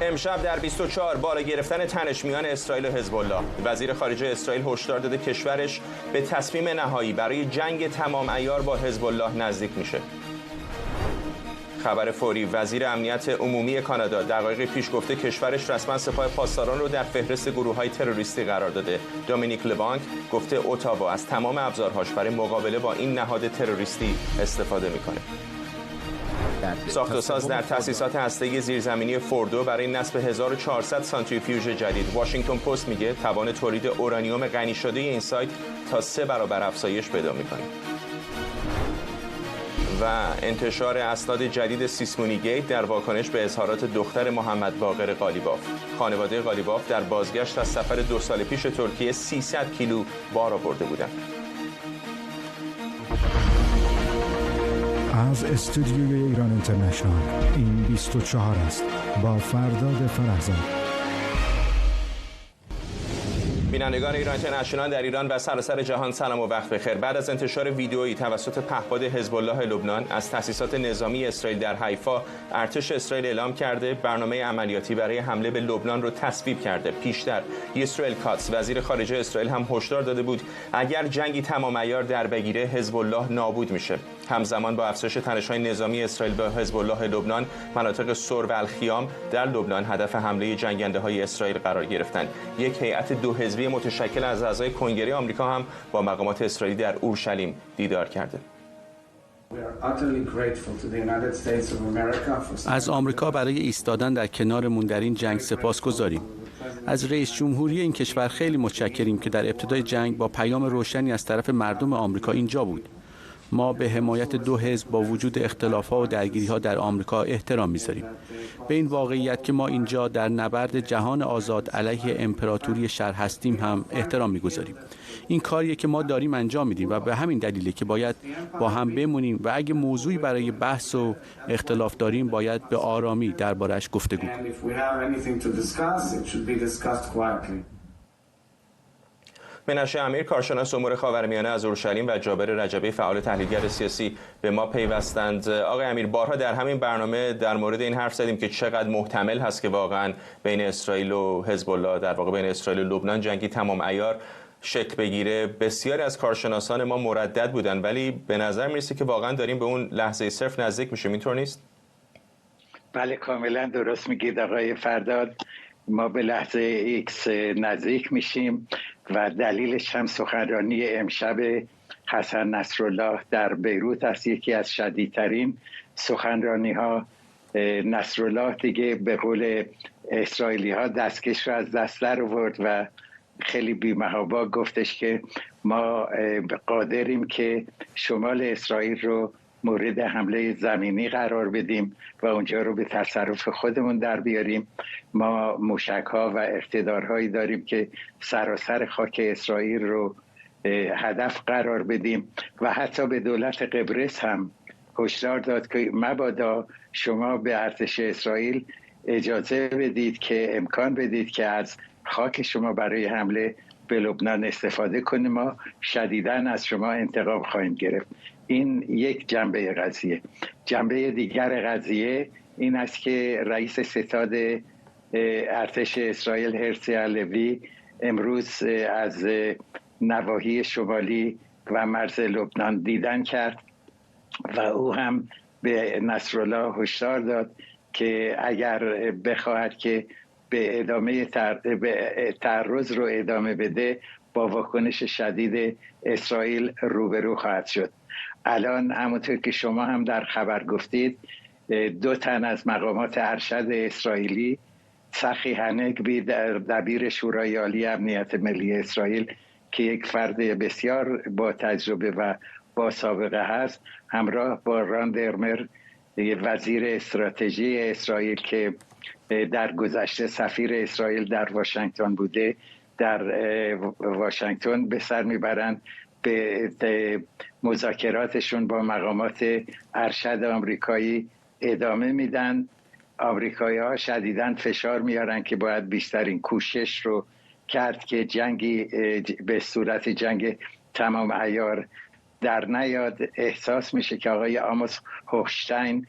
امشب در 24 بالا گرفتن تنش میان اسرائیل و حزب الله. وزیر خارجه اسرائیل هشدار داده کشورش به تصمیم نهایی برای جنگ تمام عیار با حزب الله نزدیک میشه. خبر فوری: وزیر امنیت عمومی کانادا دقایقی پیش گفته کشورش رسما سپاه پاسداران رو در فهرست گروه‌های تروریستی قرار داده. دومینیک لبانک گفته اتاوا از تمام ابزارهاش برای مقابله با این نهاد تروریستی استفاده میکنه. ساخت و ساز در تأسیسات هسته‌ای زیرزمینی فوردو برای نصب 1400 سانتریفیوژ جدید. واشنگتن پست میگه توان تولید اورانیوم غنی شده این سایت تا 3 برابر افزایش پیدا میکنه. و انتشار اسناد جدید سیسمونی گیت در واکنش به اظهارات دختر محمد باقر قالیباف. خانواده قالیباف در بازگشت از سفر 2 سال پیش ترکیه 300 کیلو بار آورده بودند. از استودیوی ایران اینترنشنال این 24 است با فرداد فرهزاد. بینندگان ایران اینترنشنال در ایران و سراسر جهان سلام و وقت بخیر. بعد از انتشار ویدئویی توسط پهپاد حزب الله لبنان از تأسیسات نظامی اسرائیل در حیفا، ارتش اسرائیل اعلام کرده برنامه عملیاتی برای حمله به لبنان رو تصویب کرده. پیشتر اسرائیل کاتس وزیر خارجه اسرائیل هم هشدار داده بود اگر جنگی تمام عیار در بگیره حزب الله نابود میشه. همزمان با افزایش تنش‌های نظامی اسرائیل به حزب الله لبنان، مناطق سور و الخیام در لبنان هدف حمله جنگنده‌های اسرائیل قرار گرفتند. یک هیئت 2 حزبی متشکل از اعضای کنگره آمریکا هم با مقامات اسرائیلی در اورشلیم دیدار کرده. از آمریکا برای ایستادن در کنارمون در این جنگ سپاسگزاریم. از رئیس جمهوری این کشور خیلی متشکریم که در ابتدای جنگ با پیام روشنی از طرف مردم آمریکا اینجا بود. ما به حمایت 2 حزب با وجود اختلاف‌ها و درگیری‌ها در آمریکا احترام می‌ذاریم. به این واقعیت که ما اینجا در نبرد جهان آزاد علیه امپراتوری شر هستیم هم احترام می‌گذاریم. این کاریه که ما داریم انجام میدیم و به همین دلیله که باید با هم بمونیم و اگه موضوعی برای بحث و اختلاف داریم باید به آرامی درباره‌اش گفتگو کنیم. منشه امیر، کارشناس امور خاورمیانه از اورشلیم، و جابر رجبی، فعال تحلیلگر سیاسی به ما پیوستند. آقای امیر، بارها در همین برنامه در مورد این حرف زدیم که چقدر محتمل هست که واقعا بین اسرائیل و حزب الله، در واقع بین اسرائیل و لبنان، جنگی تمام عیار شکل بگیره. بسیاری از کارشناسان ما مردد بودن، ولی به نظر میرسه که واقعا داریم به اون لحظه صفر نزدیک میشیم. اینطور نیست؟ بله، کاملا درست میگید آقای فرداد. ما به لحظه ایکس نزدیک میشیم و دلیلش هم سخنرانی امشب حسن نصرالله در بیروت است. یکی از شدیدترین سخنرانی ها. نصرالله دیگه به قول اسرائیلی ها دستکش رو از دست در آورد و خیلی بی‌محابا گفتش که ما قادریم که شمال اسرائیل رو مورد حمله زمینی قرار بدیم و اونجا رو به تصرف خودمون در بیاریم. ما موشک‌ها و اقتدارهایی داریم که سراسر خاک اسرائیل رو هدف قرار بدیم و حتی به دولت قبرس هم هشدار داد که مبادا شما به ارتش اسرائیل اجازه بدید که امکان بدید که از خاک شما برای حمله به لبنان استفاده کنیم، ما شدیداً از شما انتقام خواهیم گرفت. این یک جنبه قضیه. جنبه دیگر قضیه این است که رئیس ستاد ارتش اسرائیل هرزی هلوی امروز از نواحی شمالی و مرز لبنان دیدن کرد و او هم به نصرالله هشدار داد که اگر بخواهد که به ادامه تعرض رو ادامه بده با واکنش شدید اسرائیل روبرو خواهد شد. الان همونطور که شما هم در خبر گفتید 2 تن از مقامات ارشد اسرائیلی، صخی هنگبی دبیر شورای عالی امنیت ملی اسرائیل که یک فرد بسیار با تجربه و با سابقه هست، همراه با ران درمر وزیر استراتژی اسرائیل که در گذشته سفیر اسرائیل در واشنگتن بوده، در واشنگتن به سر میبرند به مذاکراتشون با مقامات ارشد آمریکایی ادامه میدن. آمریکایی ها شدیداً فشار میارن که باید بیشترین کوشش رو کرد که جنگی به صورت جنگ تمام عیار در نیاد. احساس میشه که آقای آموس هوخشتاین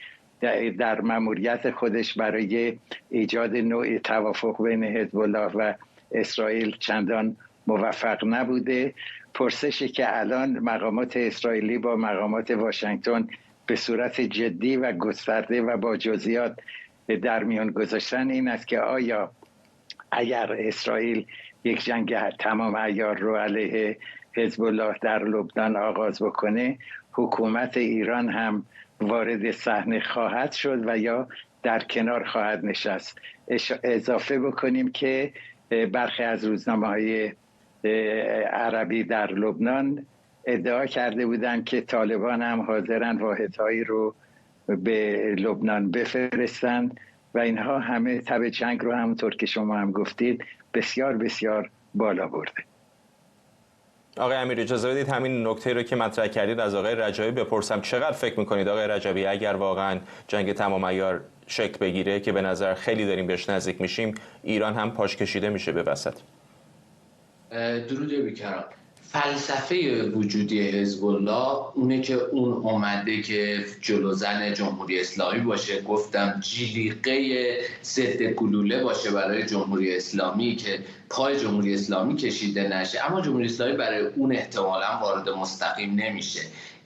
در مأموریت خودش برای ایجاد نوع توافق بین حزب الله و اسرائیل چندان موفق نبوده. پرسشی که الان مقامات اسرائیلی با مقامات واشنگتن به صورت جدی و گسترده و با جزئیات در میان گذاشتن این است که آیا اگر اسرائیل یک جنگ تمام عیار رو علیه حزب الله در لبنان آغاز بکنه، حکومت ایران هم وارد صحنه خواهد شد و یا در کنار خواهد نشست. اضافه بکنیم که برخی از روزنامه‌های عربی در لبنان ادعا کرده بودند که طالبان هم حاضرن واحدهایی رو به لبنان بفرستن و اینها همه تب جنگ رو همونطور که شما هم گفتید بسیار بسیار بالا برده. آقای امیری اجازه بدید همین نکته رو که مطرح کردید از آقای رجبی بپرسم. چقدر فکر میکنید آقای رجبی اگر واقعا جنگ تمام عیار شکل بگیره که به نظر خیلی داریم بهش نزدیک میشیم، ایران هم پاش کشیده میشه به وسط؟ درود بیکران. فلسفه وجودی حزب الله اونه که اون اومده که جلو زن جمهوری اسلامی باشه، گفتم جلیقه ضد گلوله باشه برای جمهوری اسلامی که پای جمهوری اسلامی کشیده نشه، اما جمهوری اسلامی برای اون احتمالاً وارد مستقیم نمیشه،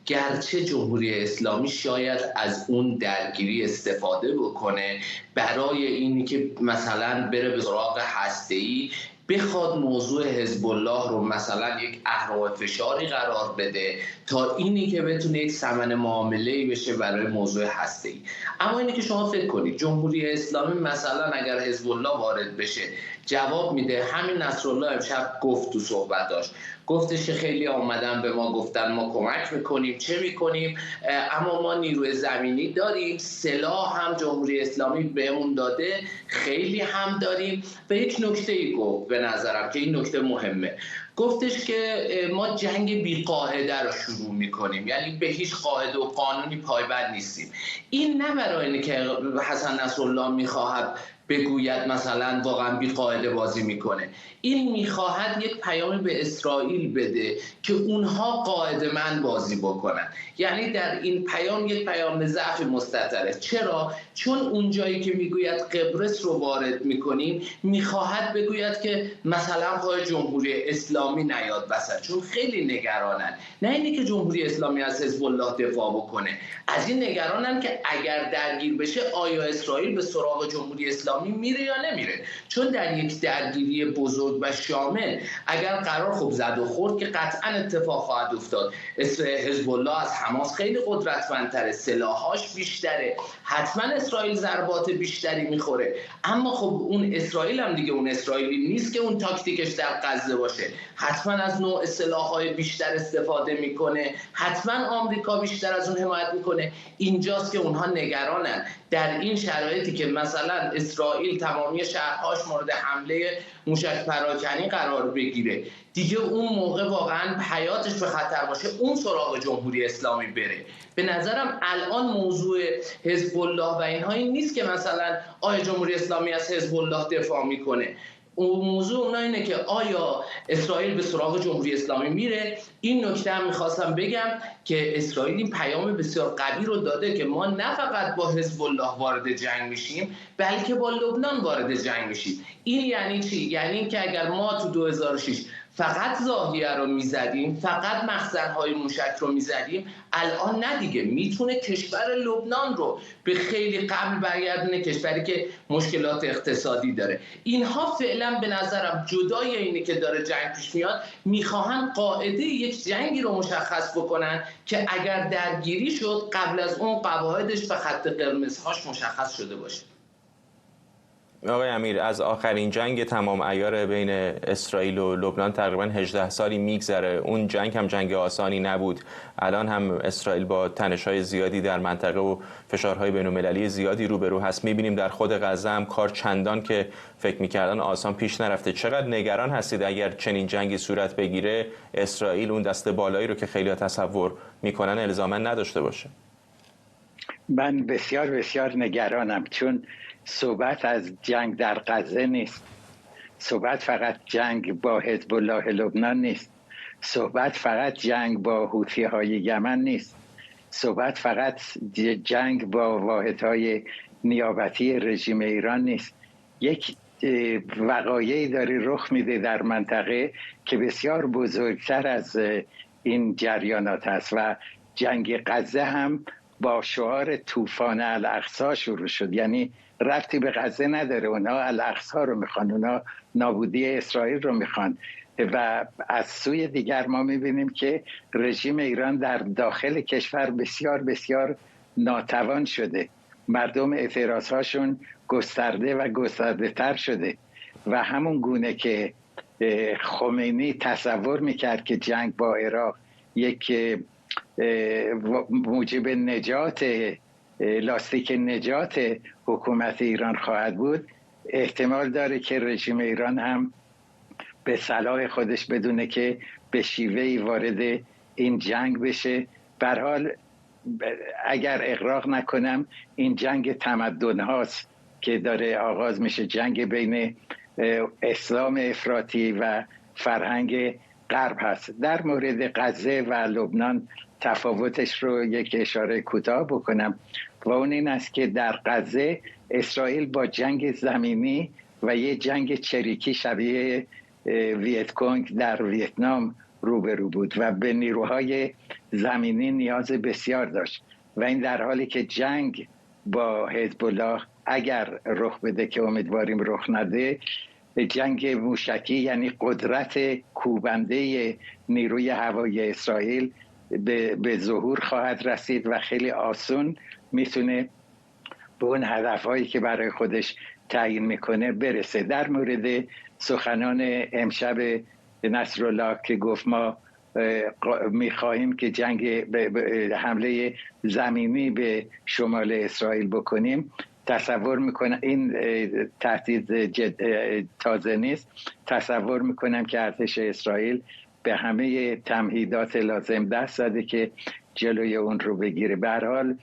گرچه جمهوری اسلامی شاید از اون درگیری استفاده بکنه برای اینی که مثلا بره به سراغ هسته‌ای، بخواد موضوع حزب الله رو مثلا یک اهرم فشاری قرار بده تا اینی که بتونه یک ثمن معامله‌ای بشه برای موضوع هسته‌ای. اما اینی که شما فکر کنید جمهوری اسلامی مثلا اگر حزب الله وارد بشه جواب میده. همین نصرالله امشب گفت تو صحبتاش، گفتش که خیلی آمدن به ما گفتن ما کمک میکنیم چه میکنیم، اما ما نیروی زمینی داریم، سلاح هم جمهوری اسلامی بهمون داده، خیلی هم داریم. و یک نکته‌ای گفت به نظرم که این نکته مهمه، گفتش که ما جنگ بی قاعده رو شروع میکنیم، یعنی به هیچ قاعده و قانونی پایبند نیستیم. این نه برای اینه که حسن نصرالله میخواهد بگوید مثلا واقعا بی قاعده بازی میکنه، این میخواهد یک پیامی به اسرائیل بده که اونها قاعده‌مند بازی بکنن. یعنی در این پیام یک پیام ضعف مستتره. چرا؟ چون اون جایی که میگوید قبرس رو وارد میکنیم میخواهد بگوید که مثلا پای جمهوری اسلامی نیاد وسط، چون خیلی نگرانن. نه اینی که جمهوری اسلامی از حزب الله دفاع بکنه، از این نگرانن که اگر درگیر بشه آیا اسرائیل به سراغ جمهوری اسلامی میره یا نمیره. چون در یک درگیری بزرگ و شامل اگر قرار خب زد و خورد که قطعا اتفاق خواهد افتاد، حزب الله از حماس خیلی قدرتمندتره، سلاحاش بیشتره، حتما اسرائیل ضربات بیشتری میخوره. اما خب اون اسرائیل هم دیگه اون اسرائیلی نیست که اون تاکتیکش در غزه باشه، حتما از نوع سلاح‌های بیشتر استفاده میکنه، حتما آمریکا بیشتر از اون حمایت میکنه. اینجاست که اونها نگرانن در این شرایطی که مثلا اسرائیل تمامی شهرهاش مورد حمله موشک پراکنی قرار بگیره، دیگه اون موقع واقعا حیاتش به خطر باشه، اون سراغ جمهوری اسلامی بره. به نظرم الان موضوع حزب الله و اینها این نیست که مثلا آیا جمهوری اسلامی از حزب الله دفاع میکنه، اون موضوع اونا اینه که آیا اسرائیل به سراغ جمهوری اسلامی میره. این نکته هم میخواستم بگم که اسرائیل این پیام بسیار قوی رو داده که ما نه فقط با حزب الله وارد جنگ میشیم بلکه با لبنان وارد جنگ میشیم. این یعنی چی؟ یعنی که اگر ما تو 2006 فقط زاویه رو میزدیم، فقط مخزن‌های موشک رو میزدیم، الان نه دیگه، میتونه کشور لبنان رو به خیلی قبل برگردونه، کشوری که مشکلات اقتصادی داره. اینها فعلا به نظرم جدای اینی که داره جنگ پیش میاد، میخواهن قاعده یک جنگی رو مشخص بکنن که اگر درگیری شد قبل از اون قواعدش و خط قرمزهاش مشخص شده باشه. آقای امیر، از آخرین جنگ تمام عیار بین اسرائیل و لبنان تقریبا 18 سالی میگذره. اون جنگ هم جنگ آسانی نبود. الان هم اسرائیل با تنش‌های زیادی در منطقه و فشارهای بین‌المللی زیادی روبرو هست. می‌بینیم در خود غزه هم کار چندان که فکر می‌کردن آسان پیش نرفته. چقدر نگران هستید اگر چنین جنگی صورت بگیره اسرائیل اون دست بالایی رو که خیلی‌ها تصور می‌کنن الزاماً نداشته باشه؟ من بسیار بسیار نگرانم، چون صحبت از جنگ در غزه نیست، صحبت فقط جنگ با حزب الله لبنان نیست، صحبت فقط جنگ با حوثی‌های یمن نیست، صحبت فقط جنگ با واحدهای نیابتی رژیم ایران نیست. یک وقایعی داره رخ میده در منطقه که بسیار بزرگتر از این جریانات است و جنگ غزه هم با شعار طوفان الاقصی شروع شد. یعنی ربطی به غزه نداره، اونا الاقصی رو میخوان، اونا نابودی اسرائیل رو میخوان. و از سوی دیگر ما میبینیم که رژیم ایران در داخل کشور بسیار بسیار ناتوان شده، مردم اعتراضهاشون گسترده و گسترده تر شده و همون گونه که خمینی تصور میکرد که جنگ با عراق یک موجب نجات، لاستیک نجات حکومت ایران خواهد بود، احتمال داره که رژیم ایران هم به صلاح خودش بدونه که به شیوهی وارد این جنگ بشه. به هر حال اگر اغراق نکنم این جنگ تمدن هاست که داره آغاز میشه، جنگ بین اسلام افراطی و فرهنگ غرب هست. در مورد غزه و لبنان تفاوتش رو یک اشاره کوتاه بکنم و اون این است که در غزه اسرائیل با جنگ زمینی و یه جنگ چریکی شبیه ویتکونگ در ویتنام روبرو بود و به نیروهای زمینی نیاز بسیار داشت و این در حالی که جنگ با حزب الله اگر رخ بده که امیدواریم رخ نده، جنگ موشکی یعنی قدرت کوبنده نیروی هوایی اسرائیل به ظهور خواهد رسید و خیلی آسون میتونه به اون هدفهایی که برای خودش تعیین میکنه برسه. در مورد سخنان امشب نصرالله که گفت ما میخواهیم که حمله زمینی به شمال اسرائیل بکنیم، تصور میکنم این تهدید تازه نیست. تصور میکنم که ارتش اسرائیل به همه تمهیدات لازم دست زده که جلوی اون رو بگیره. به هر حال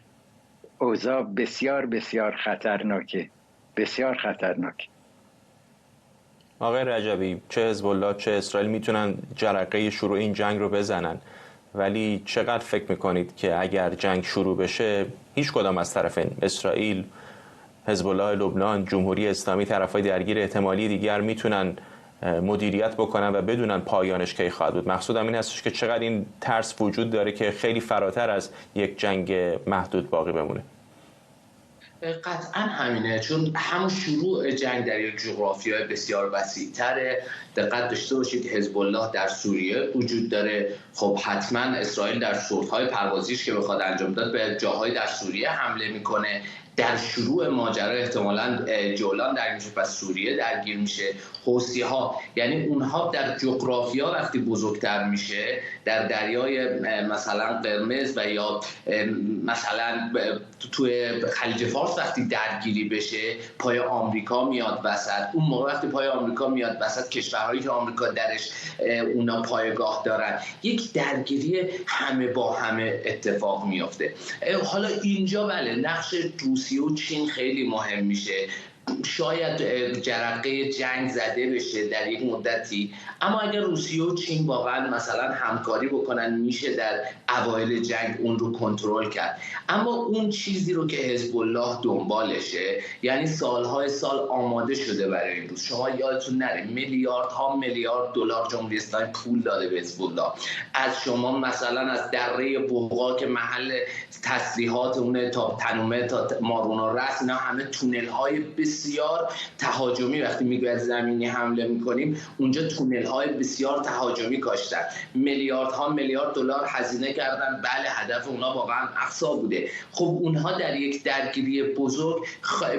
اوضاع بسیار بسیار خطرناکه، بسیار خطرناک. آقای رجبی، چه حزب الله چه اسرائیل میتونن جرقه شروع این جنگ رو بزنن، ولی چقدر فکر میکنید که اگر جنگ شروع بشه هیچ کدام از طرفین، اسرائیل، حزب الله لبنان، جمهوری اسلامی، طرفای درگیر احتمالی دیگر میتونن مدیریت بکنن و بدونن پایانش کی خواهد بود؟ مقصودم این هستش که چقدر این ترس وجود داره که خیلی فراتر از یک جنگ محدود باقی بمونه. قطعا همینه، چون همون شروع جنگ در یک جغرافیای بسیار وسیع‌تره. دقت داشته باشید حزب الله در سوریه وجود داره، خب حتما اسرائیل در صورت‌های پروازیش که بخواد انجام داد به جاهای در سوریه حمله میکنه. در شروع ماجرا احتمالاً جولان درگیر میشه، پس سوریه درگیر میشه، حوثی‌ها، یعنی اونها در جغرافیا وقتی بزرگتر میشه، در دریای مثلا قرمز و یا مثلا توی خلیج فارس وقتی درگیری بشه، پای آمریکا میاد وسط. اون موقع وقتی پای آمریکا میاد وسط، کشورهایی که آمریکا درش اونا پایگاه دارن، یک درگیری همه با همه اتفاق میفته. حالا اینجا بله نقش روسیه و چین خیلی مهم میشه. شاید جرقه جنگ زده بشه در یک مدتی، اما اگر روسیه و چین واقعا مثلا همکاری بکنن میشه در اوایل جنگ اون رو کنترل کرد. اما اون چیزی رو که حزب الله دنبالشه، یعنی سالهای سال آماده شده برای این روز. شما یادتون نره میلیاردها میلیارد دلار جمهوری اسلامی پول داده به حزب الله. از شما مثلا از دره بوقا که محل تسلیحات اونه تا تنومه تا مارونا رس، اینا همه تونل های بسیار تهاجمی، وقتی میگوید زمینی حمله میکنیم اونجا تونل های بسیار تهاجمی کاشتن، میلیاردها میلیارد دلار هزینه کردن. بله هدف اونا واقعا اقصی بوده. خب اونها در یک درگیری بزرگ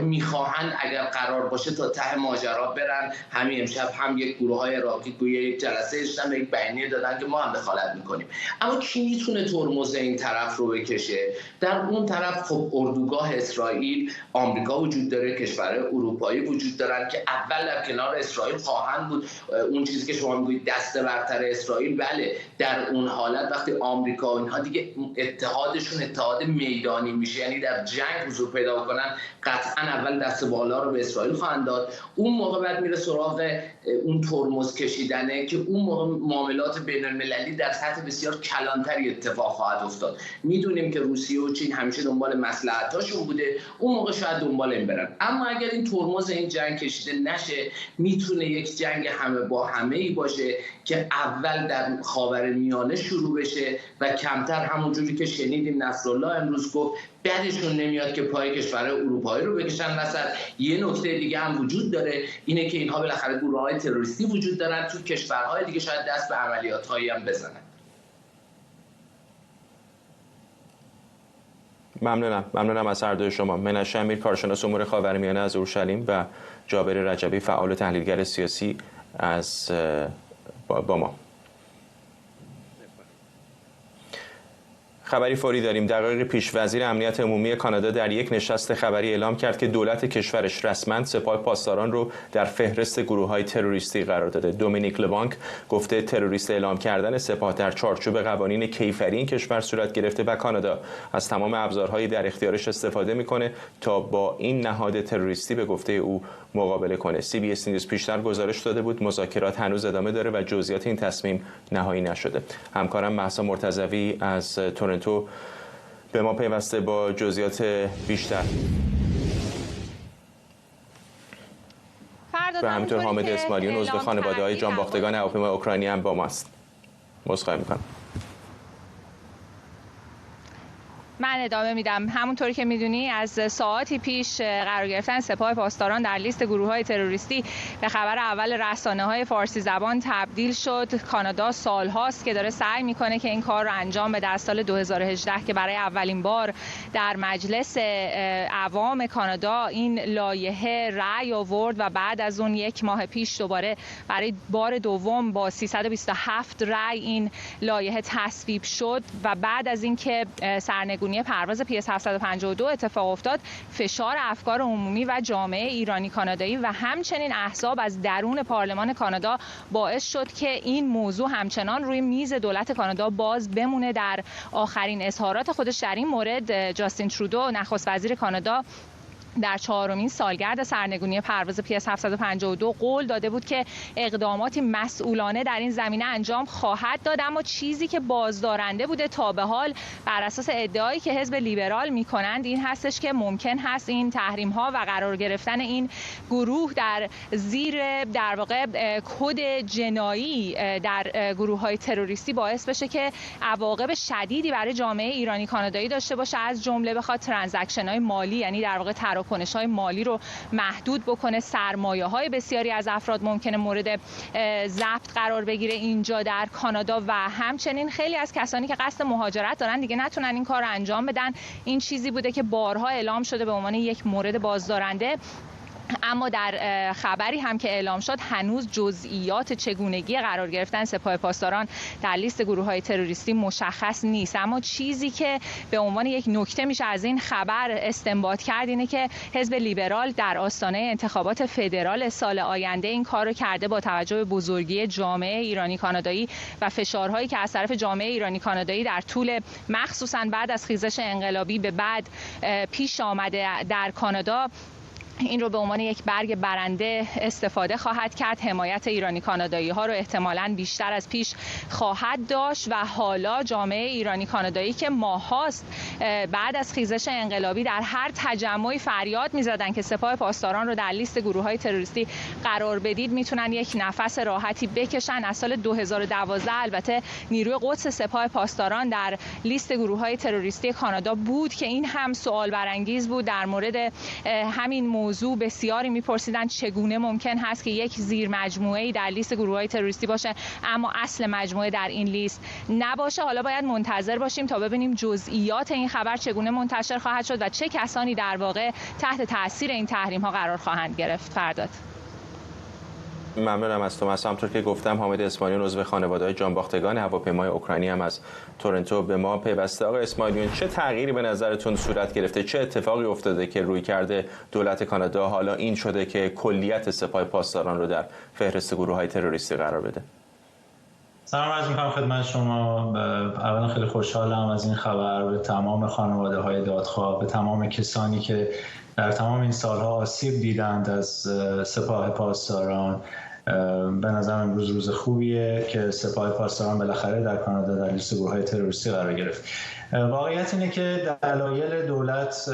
میخواهن اگر قرار باشه تا ته ماجرا برن. همین امشب هم یک گروه های عراقی گویا یک جلسه داشتن، یک بیانیه دادن که ما هم دخالت میکنیم. اما کی میتونه ترمز این طرف رو بکشه؟ در اون طرف خب اردوگاه اسرائیل، آمریکا وجود داره، کشورهای اروپایی وجود دارن که اول در کنار اسرائیل خواهند بود. اون چیزی که شما میگویید دست برتر اسرائیل، بله در اون حالت وقتی آمریکا و اینها دیگه اتحادشون اتحاد میدانی میشه، یعنی در جنگ حضور پیدا بکنن، قطعا اول دست بالا رو به اسرائیل خواهند داد. اون موقع بعد میره سراغ اون ترمز کشیدنه که اون موقع معاملات بین المللی در سطح بسیار کلانتری اتفاق خواهد افتاد. میدونیم که روسیه و چین همیشه دنبال مصلحتاشون بوده، اون موقع شاید دنبال این برن. اما اگر این ترمز این جنگ کشیده نشه، میتونه یک جنگ همه با همه ای باشه که اول در خاورمیانه شروع بشه و کمتر همونجوری که شنیدیم نصرالله امروز گفت بعدشون نمیاد که پای کشورهای اروپایی رو بکشن وسط. یه نکته دیگه هم وجود داره، اینه که اینها بالاخره گروه‌های تروریستی وجود دارن تو کشورهای دیگه، شاید دست به عملیات‌هایی هم بزنن. ممنونم از هر دوی شما. منشه امیر، کارشناس امور خاورمیانه از اورشلیم، و جابر رجبی، فعال و تحلیلگر سیاسی از با ما. خبری فوری داریم. دقایق پیش وزیر امنیت عمومی کانادا در یک نشست خبری اعلام کرد که دولت کشورش رسما سپاه پاسداران رو در فهرست گروه‌های تروریستی قرار داده. دومینیک لبانک گفته تروریست اعلام کردن سپاه در چارچوب قوانین کیفری این کشور صورت گرفته و کانادا از تمام ابزارهایی در اختیارش استفاده میکنه تا با این نهاد تروریستی به گفته او مقابله کنه. CBS نیوز پیشتر گزارش داده بود مذاکرات هنوز ادامه داره و جزئیات این تصمیم نهایی نشده. همکارم مهسا مرتضوی از تورنتو به ما پیوسته با جزئیات بیشتر. و همینطور حامد اسماعیلیون عضو خانواده‌های جانباختگان هواپیمای اوکراینی هم با ماست. عذرخواهی می‌کنم. من ادامه میدم. همونطوری که میدونی از ساعاتی پیش قرار گرفتن سپاه پاسداران در لیست گروه‌های تروریستی به خبر اول رسانه‌های فارسی زبان تبدیل شد. کانادا سال‌هاست که داره سعی میکنه که این کار رو انجام بده. از سال 2018 که برای اولین بار در مجلس عوام کانادا این لایحه رأی آورد و بعد از اون یک ماه پیش دوباره برای بار دوم با 327 رأی این لایحه تصویب شد و بعد از اینکه سرنگونی پرواز PS 752 اتفاق افتاد، فشار افکار عمومی و جامعه ایرانی کانادایی و همچنین احزاب از درون پارلمان کانادا باعث شد که این موضوع همچنان روی میز دولت کانادا باز بمونه. در آخرین اظهارات خودش در این مورد جاستین ترودو نخست وزیر کانادا در 4مین سالگرد سرنگونی پرواز PS 752 قول داده بود که اقداماتی مسئولانه در این زمینه انجام خواهد داد، اما چیزی که بازدارنده بوده تا به حال بر اساس ادعایی که حزب لیبرال میکنند این هستش که ممکن هست این تحریم ها و قرار گرفتن این گروه در زیر در واقع کد جنایی در گروه های تروریستی باعث بشه که عواقب شدیدی برای جامعه ایرانی کانادایی داشته باشه، از جمله بخواد ترانزکشن های مالی، یعنی در واقع تراکنش‌های مالی رو محدود بکنه. سرمایه‌های بسیاری از افراد ممکنه مورد ضبط قرار بگیره اینجا در کانادا و همچنین خیلی از کسانی که قصد مهاجرت دارن دیگه نتونن این کار رو انجام بدن. این چیزی بوده که بارها اعلام شده به عنوان یک مورد بازدارنده، اما در خبری هم که اعلام شد هنوز جزئیات چگونگی قرار گرفتن سپاه پاسداران در لیست گروه‌های تروریستی مشخص نیست. اما چیزی که به عنوان یک نکته میشه از این خبر استنباط کرد اینه که حزب لیبرال در آستانه انتخابات فدرال سال آینده این کار رو کرده با توجه به بزرگی جامعه ایرانی کانادایی و فشارهایی که از طرف جامعه ایرانی کانادایی در طول مخصوصاً بعد از خیزش انقلابی به بعد پیش آمده در کانادا، این رو به عنوان یک برگ برنده استفاده خواهد کرد. حمایت ایرانی کانادایی ها رو احتمالاً بیشتر از پیش خواهد داشت و حالا جامعه ایرانی کانادایی که ماهاست بعد از خیزش انقلابی در هر تجمعی فریاد می‌زدن که سپاه پاسداران رو در لیست گروه‌های تروریستی قرار بدید، میتونن یک نفس راحتی بکشن. از سال 2012 البته نیروی قدس سپاه پاسداران در لیست گروه‌های تروریستی کانادا بود که این هم سوال برانگیز بود. در مورد همین موضوع بسیاری میپرسیدن چگونه ممکن هست که یک زیر مجموعه‌ای در لیست گروه‌های تروریستی باشه اما اصل مجموعه در این لیست نباشه. حالا باید منتظر باشیم تا ببینیم جزئیات این خبر چگونه منتشر خواهد شد و چه کسانی در واقع تحت تاثیر این تحریم‌ها قرار خواهند گرفت. فرداد. ممنونم از تو. همونطور که گفتم حامد اسماعیلیون عضو خانواده‌های جانباختگان هواپیمای اوکراینی هم از تورنتو به ما پیوسته. آقای اسماعیلیون، چه تغییری به نظرتون صورت گرفته؟ چه اتفاقی افتاده که رویکرد دولت کانادا حالا این شده که کلیت سپاه پاسداران رو در فهرست گروه‌های تروریستی قرار بده؟ سلام عرض می‌کنم خدمت شما. اولا خیلی خوشحالم از این خبر. به تمام خانواده‌های دادخواه، به تمام کسانی که در تمام این سالها آسیب دیدند از سپاه پاسداران، به نظر امروز روز خوبیه که سپاه پاسداران بالاخره در کانادا در لیست گروه‌های تروریستی قرار گرفت. واقعیت اینه که دلایل دولت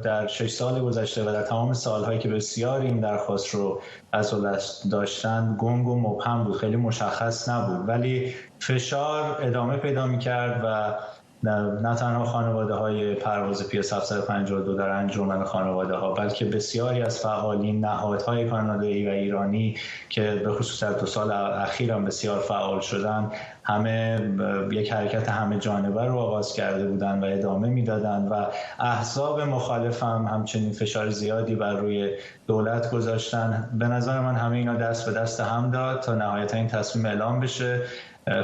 در 6 سال گذشته و در تمام سالهایی که بسیار این درخواست رو از دولت داشتن گنگ و مبهم بود، خیلی مشخص نبود، ولی فشار ادامه پیدا می‌کرد و نه تنها خانواده‌های پرواز PS 752 در انجمن خانواده‌ها، بلکه بسیاری از فعالین نهادهای کانادایی و ایرانی که به خصوص در 2 سال اخیر هم بسیار فعال شدن، همه یک حرکت همه جانبه رو آغاز کرده بودند و ادامه میدادند و احزاب مخالف هم همچنین فشار زیادی بر روی دولت گذاشتن. به نظر من همه اینا دست به دست هم داد تا نهایتا این تصمیم اعلام بشه.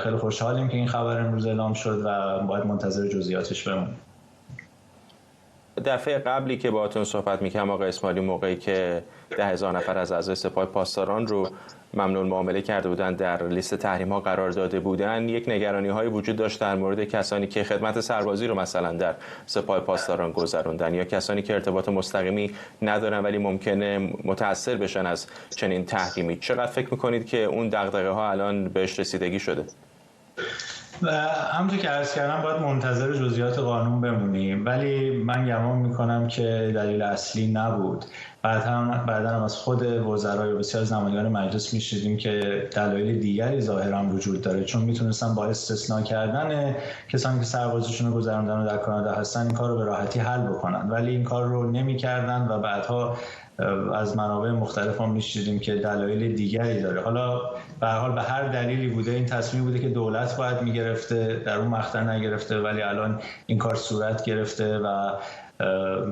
خیلی خوشحالیم که این خبر امروز اعلام شد و باید منتظر جزئیاتش بمونیم. دفعه قبلی که باهاتون صحبت می‌کردم آقای اسماعیلی، موقعی که 10,000 نفر از اعضای سپاه پاسداران رو ممنوع معامله کرده بودند، در لیست تحریم‌ها قرار داده بودند، یک نگرانی‌های وجود داشت در مورد کسانی که خدمت سربازی رو مثلا در سپاه پاسداران گذروندن یا کسانی که ارتباط مستقیمی ندارن ولی ممکنه متأثر بشن از چنین تحریمی. چقدر فکر می‌کنید که اون دغدغه‌ها الان بهش رسیدگی شده؟ و همونطور که عرض کردم باید منتظر جزئیات قانون بمونیم، ولی من گمان میکنم که دلیل اصلی نبود. بعدا هم از خود وزرای و بسیار از نمایندگان مجلس میشنیدیم که دلایل دیگری ظاهرا وجود داره، چون میتونستن با استثناء کردن کسانی که سربازیشون رو گذروندن و در کانادا هستن این کار رو به راحتی حل بکنن، ولی این کار رو نمیکردن و بعدها از منابع مختلف هم میشنیدیم که دلایل دیگری داره. حالا به هر حال به هر دلیلی بوده این تصمیم بوده که دولت باید میگرفته، در اون مقطع نگرفته، ولی الان این کار صورت گرفته و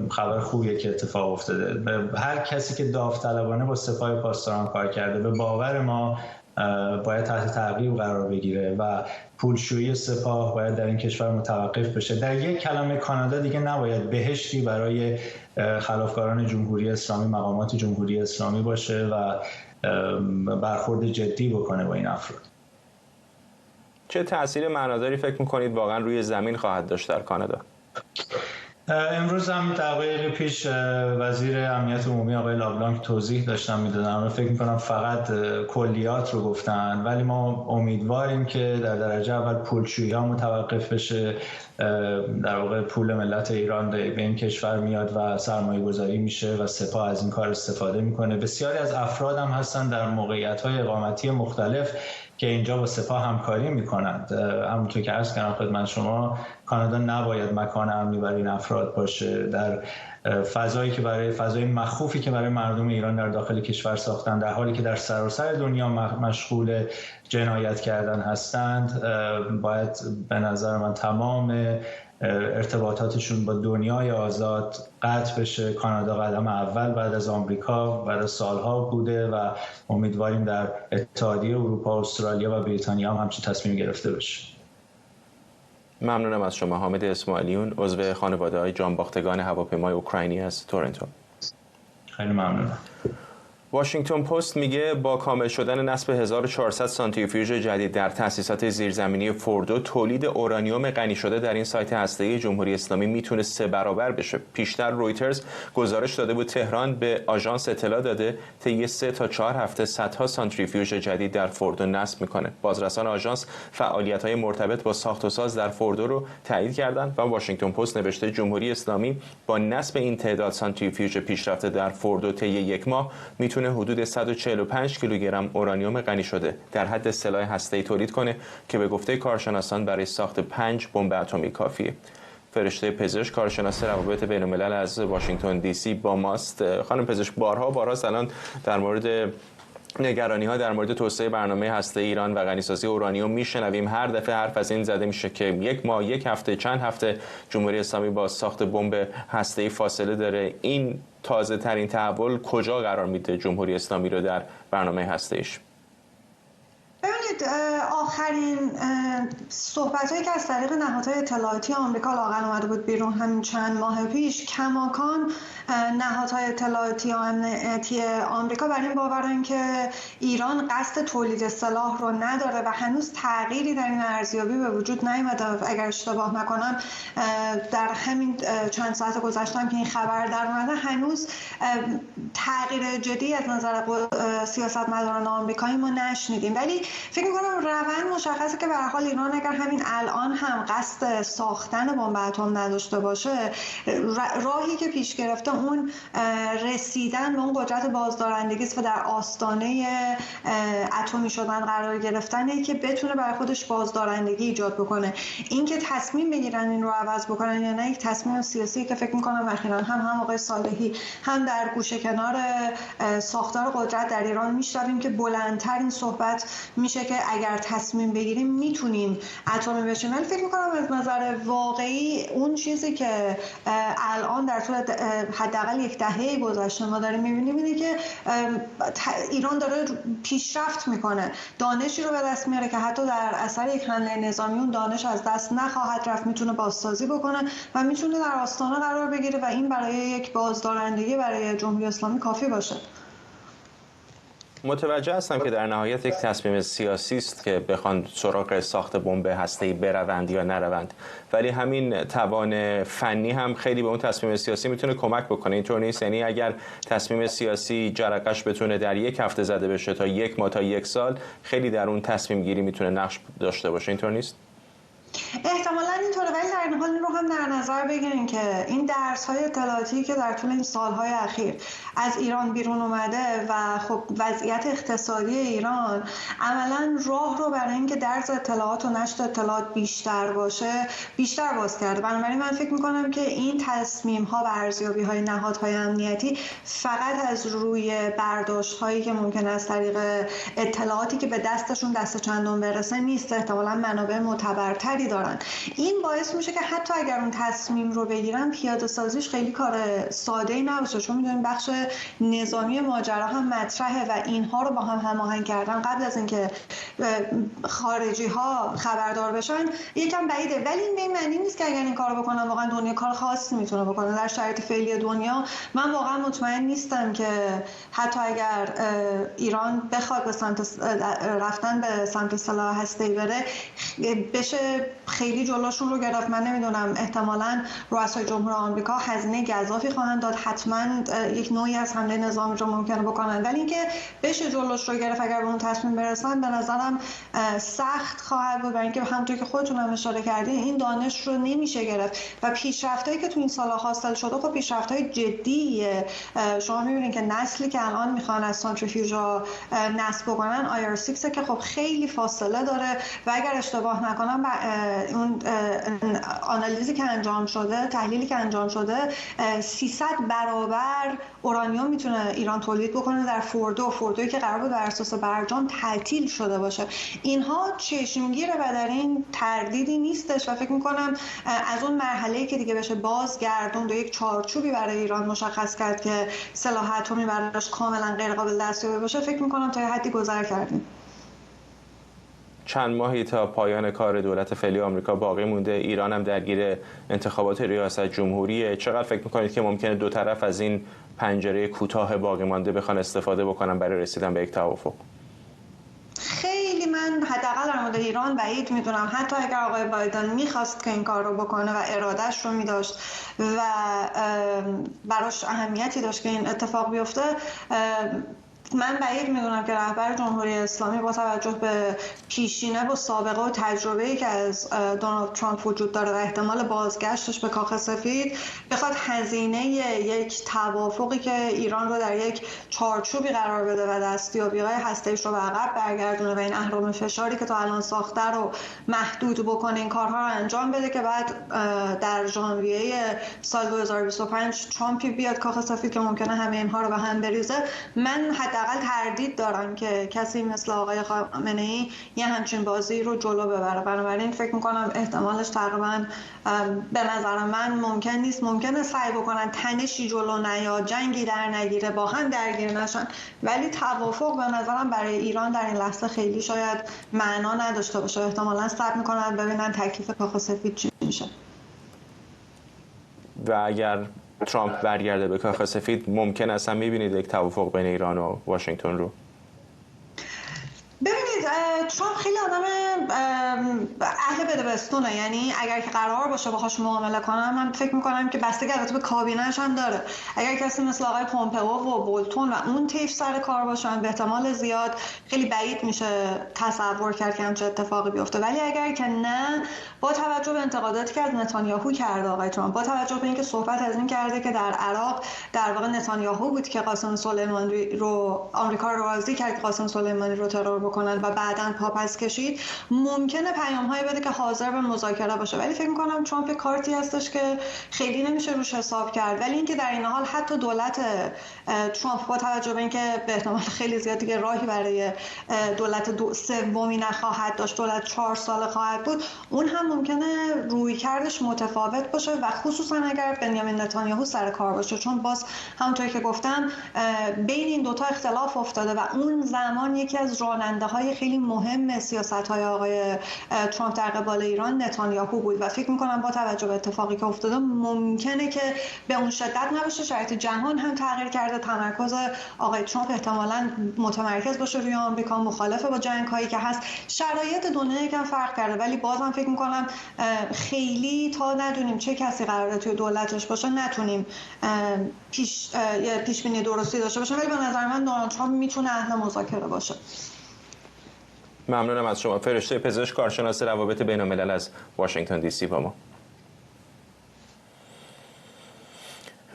خبر خوبیه که اتفاق افتاده. به هر کسی که داوطلبانه با سپاه پاسداران کار کرده به باور ما باید تحت تعقیب قرار بگیره و پولشویی سپاه باید در این کشور متوقف بشه. در یک کلمه کانادا دیگه نباید بهشتی برای خلافکاران جمهوری اسلامی، مقامات جمهوری اسلامی باشه و برخورد جدی بکنه با این افراد. چه تأثیر معناداری فکر می‌کنید واقعا روی زمین خواهد داشت در کانادا؟ امروز هم دقایق پیش وزیر امنیت عمومی آقای لابلانک توضیح داشتن میدادن. من فکر میکنم فقط کلیات رو گفتن، ولی ما امیدواریم که در درجه اول پولشویی ها متوقف بشه، در واقع پول ملت ایران به این کشور میاد و سرمایه گذاری میشه و سپاه از این کار استفاده میکنه. بسیاری از افراد هم هستن در موقعیت های اقامتی مختلف که اینجا با سپاه همکاری میکنند. همونطور که عرض کردم خدمت شما، کانادا نباید مکان امنی برای این افراد باشه. در فضای مخوفی که برای مردم ایران در داخل کشور ساختن، در حالی که در سراسر دنیا مشغول جنایت کردن هستند، باید به نظر من تمام ارتباطاتشون با دنیای آزاد قطع بشه. کانادا قدم اول بعد از آمریکا بعد از سالها بوده و امیدواریم در اتحادیه اروپا، استرالیا و بریتانیا هم همچین تصمیم گرفته بشه. ممنونم از شما. حامد اسماعیلیون، عضو خانواده‌های جانباختگان هواپیمای اوکراینی از تورنتو. خیلی ممنونم. واشنگتن پست میگه با کامل شدن نصب 1400 سانتریفیوژ جدید در تأسیسات زیرزمینی فوردو، تولید اورانیوم غنی شده در این سایت هسته‌ای جمهوری اسلامی میتونه 3 برابر بشه. پیشتر رویترز گزارش داده بود تهران به آژانس اطلاع داده طی 3 تا 4 هفته صدها سانتریفیوژ جدید در فوردو نصب میکنه. بازرسان آژانس فعالیت‌های مرتبط با ساخت و ساز در فوردو رو تایید کردند و واشنگتن پست نوشته جمهوری اسلامی با نصب این تعداد سانتریفیوژ پیشرفته در فوردو طی 1 ماه میتونه حدود 145 کیلوگرم اورانیوم غنی شده در حد سلاح هسته‌ای تولید کنه که به گفته کارشناسان برای ساخت 5 بمب اتمی کافیه. فرشته پزشک، کارشناس روابط بین‌الملل از واشنگتن دی سی با ماست. خانم پزشک، بارها الان در مورد نگرانی‌ها در مورد توسعه برنامه هسته ایران و غنیسازی اورانیوم میشنویم. هر دفعه حرف از این زده میشه که یک ماه، یک هفته، چند هفته جمهوری اسلامی با ساخت بمب هسته‌ای فاصله داره. این تازه ترین تحول کجا قرار میده جمهوری اسلامی رو در برنامه هسته‌ایش؟ ببینید، آخرین صحبت‌هایی که از طریق نهادهای اطلاعاتی آمریکا لااقل اومده بود بیرون همین چند ماه پیش، کماکان نهادهای اطلاعاتی و امنیتی آمریکا بر این باورن که ایران قصد تولید سلاح رو نداره و هنوز تغییری در این ارزیابی به وجود نیامده. اگر اشتباه نکنم در همین چند ساعت گذشته که این خبر در اومده، هنوز تغییر جدی از نظر سیاستمداران آمریکایی ما نشنیدیم. ولی فکر می‌کنم روند مشخصه که به هر حال ایران اگر همین الان هم قصد ساختن بمب اتم نداشته باشه، راهی که پیش گرفته اون رسیدن به اون قدرت بازدارندگی است و در آستانه اتمی شدن قرار گرفتنه که بتونه برای خودش بازدارندگی ایجاد بکنه. اینکه تصمیم بگیرن این رو عوض بکنن یا نه، یک تصمیم سیاسی که فکر می‌کنم اخیراً هم آقای صالحی هم در گوشه کنار ساختار قدرت در ایران میشنویم که بلندترین صحبت میشه که اگر تصمیم بگیریم میتونیم اتمی بشیم. ولی فکر می‌کنم از نظر واقعی اون چیزی که الان در طول حداقل یک دهه گذشته ما داریم می‌بینیم اینه که ایران داره پیشرفت میکنه، دانشی رو به دست میاره که حتی در اثر یک حمله نظامی اون دانش از دست نخواهد رفت، میتونه بازسازی بکنه و میتونه در آستانه قرار بگیره و این برای یک بازدارندگی برای جمهوری اسلامی کافی باشه. متوجه هستم که در نهایت یک تصمیم سیاسی است که بخوان سراغ ساخت بمب هسته‌ای بروند یا نروند، ولی همین توان فنی هم خیلی به اون تصمیم سیاسی میتونه کمک بکنه. اینطور نیست؟ یعنی اگر تصمیم سیاسی جرقش بتونه در یک هفته زده بشه تا یک ماه تا یک سال، خیلی در اون تصمیم گیری میتونه نقش داشته باشه. اینطور نیست؟ احتمالاً اینطوره، ولی در این حال این رو هم در نظر بگیریم که این درس‌های اطلاعاتی که در طول این سال‌های اخیر از ایران بیرون اومده و خب وضعیت اقتصادی ایران عملاً راه رو برای اینکه درز اطلاعات و نشر اطلاعات بیشتر باشه بیشتر باز کرده. بنابراین من فکر می‌کنم که این تصمیم‌ها و ارزیابی‌های نهادهای امنیتی فقط از روی برداشت‌هایی که ممکن است طریق اطلاعاتی که به دستشون دست چندم برسه نیست، احتمالاً منابع معتبرتری دارن. این باعث میشه که حتی اگر اون تصمیم رو بگیرن، پیاده سازیش خیلی کار ساده‌ای نباشه، چون میدونیم بخش نظامی ماجرا هم مطرحه و اینها رو با هم هماهنگ کردن قبل از اینکه خارجی ها خبردار بشن یکم بعیده. ولی این به معنی نیست که اگر این کارو بکنن واقعا دنیا کار خاصی میتونه بکنه. در شرایط فعلی دنیا من واقعا مطمئن نیستم که حتی اگر ایران بخواد به سمت رفتن به سمت سلاح هسته‌ای بره بشه خیلی جلوشون رو گرفت. من نمیدونم، احتمالاً رؤسای جمهور آمریکا هزینه گزافی خواهند داد، حتما یک نوعی از حمله نظامی رو ممکنه بکنن، ولی اینکه بشه جلوش رو گرفت اگر به اون تصمیم برسن به نظرم سخت خواهد بود، برای اینکه همونطور که خودتون هم اشاره کردین این دانش رو نمیشه گرفت و پیشرفتایی که تو این سال‌ها حاصل شده خب پیشرفت‌های جدیه. شما می‌بینید که نسلی که الان میخوان از سانتریفیوژها نصب بکنن IR6 که خب خیلی فاصله داره و اگر اشتباه نکنم اون آنالیزی که انجام شده، تحلیلی که انجام شده، 300 برابر اورانیوم میتونه ایران تولید بکنه در فوردویی که قرار بود بر اساس برجام تعطیل شده باشه. اینها چشمگیره و در این تردیدی نیستش و فکر میکنم از اون مرحله‌ای که دیگه بشه بازگردوند و یک چارچوبی برای ایران مشخص کرد که سلاح اتمی براش کاملا غیر قابل دستیابی باشه، فکر میکنم تا یه حدی گذر کردیم. چند ماهی تا پایان کار دولت فعلی آمریکا باقی مونده. ایران هم درگیر انتخابات ریاست جمهوریه. چقدر فکر می‌کنید که ممکنه دو طرف از این پنجره کوتاه باقی مانده بخوان استفاده بکنن برای رسیدن به یک توافق؟ خیلی من حداقل در مورد ایران بعید میدونم. حتی اگر آقای بایدن میخواست که این کار رو بکنه و ارادهش رو میداشت و براش اهمیتی داشت که این اتفاق بیفته، من بعید میدونم که رهبر جمهوری اسلامی با توجه به پیشینه و سابقه و تجربه‌ای که از دونالد ترامپ وجود داره و احتمال بازگشتش به کاخ سفید بخواد هزینه یک توافقی که ایران رو در یک چارچوبی قرار بده و دستیابی‌های هسته‌ایش رو به عقب برگردونه و این اهرم فشاری که تا الان ساخته رو محدود بکنه، این کارها رو انجام بده که بعد در ژانویه سال 2025 ترامپی بیاد کاخ سفید که ممکنه همه اینها رو به هم بریزه. من حداقل تردید دارن که کسی مثل آقای خامنه‌ای یه همچین بازی رو جلو ببره. بنابراین فکر میکنم احتمالش تقریبا به نظر من ممکن نیست. ممکنه سعی بکنن تنشی جلو نیاد، جنگی در نگیره، با هم درگیر نشن، ولی توافق به نظرم برای ایران در این لحظه خیلی شاید معنا نداشته باشه. احتمالاً صبر میکنن ببینن تکلیف کاخ سفید چی میشه. و اگر ترامپ برگرده به کاخ سفید ممکن است هم میبینید یک توافق بین ایران و واشنگتن رو؟ ببینید ترامپ خیلی آدم اهل بدبستونه، یعنی اگر که قرار باشه باهاش معامله کنم، من فکر میکنم که بستگی البته به کابینه‌اش هم داره. اگر کسی مثل آقای پومپئو و بولتون و اون طیف سر کار باشن، به احتمال زیاد خیلی بعید میشه تصور کرد که همچین اتفاقی بیفته. ولی اگر که نه، با توجه به انتقاداتی که از نتانیاهو کرده آقای ترامپ، با توجه به اینکه صحبت از این کرده که در عراق در واقع نتانیاهو بود که قاسم سلیمانی رو آمریکا رو راضی کرد که قاسم سلیمانی رو ترور بکنن و بعداً پاپس کشید، ممکنه پیام‌هایی بده که حاضر به مذاکره باشه. ولی فکر می‌کنم ترامپ کارتی هستش که خیلی نمیشه روش حساب کرد. ولی اینکه در این حال حتی دولت ترامپ با توجه به اینکه به احتمال خیلی زیاد دیگه راهی برای دولت سومی نخواهد داشت، دولت 4 ساله خواهد بود، اون هم ممکنه رویکردش متفاوت باشه و خصوصا اگر بنیامین نتانیاهو سر کار باشه، چون باز همونطوری که گفتم بین این دوتا اختلاف افتاده و اون زمان یکی از راننده‌های خیلی مهم سیاست‌های آقای ترامپ در قبال ایران نتانیاهو بود و فکر می‌کنم با توجه به اتفاقی که افتاده ممکنه که به اون شدت نباشه. شرایط جهان هم تغییر کرده، تمرکز آقای ترامپ احتمالاً متمرکز باشه روی آمریکا، مخالفه با جنگ‌هایی که هست. شرایط دنیا یکم فرق کرده، ولی بازم فکر می‌کنم خیلی تا ندونیم چه کسی قراره توی دولتش باشه نتونیم پیش بینی درستی داشته باشیم. ولی به نظر من دونالد ترامپ میتونه اهل مذاکره باشه. ممنونم از شما. فرشته پزشک، کارشناس روابط بین الملل از واشنگتن دی سی با ما.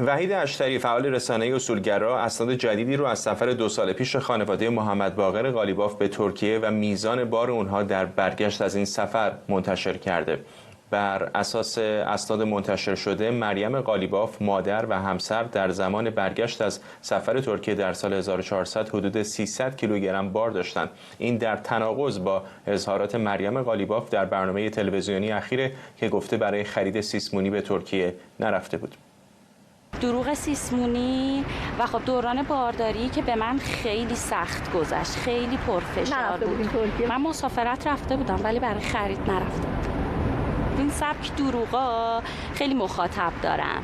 وحید اشتری، فعال رسانه‌ای اصولگرا، اسناد جدیدی رو از سفر 2 سال پیش خانواده محمد باقر قالیباف به ترکیه و میزان بار اونها در برگشت از این سفر منتشر کرده. بر اساس اسناد منتشر شده، مریم قالیباف مادر و همسر در زمان برگشت از سفر ترکیه در سال 1400 حدود 300 کیلوگرم بار داشتند. این در تناقض با اظهارات مریم قالیباف در برنامه تلویزیونی اخیره که گفته برای خرید سیسمونی به ترکیه نرفته بود. دروغ سیسمونی و خب دوران بارداری که به من خیلی سخت گذشت، خیلی پرفشار بود. من مسافرت رفته بودم ولی برای خرید نرفته بودم. این سبک دروغا خیلی مخاطب دارن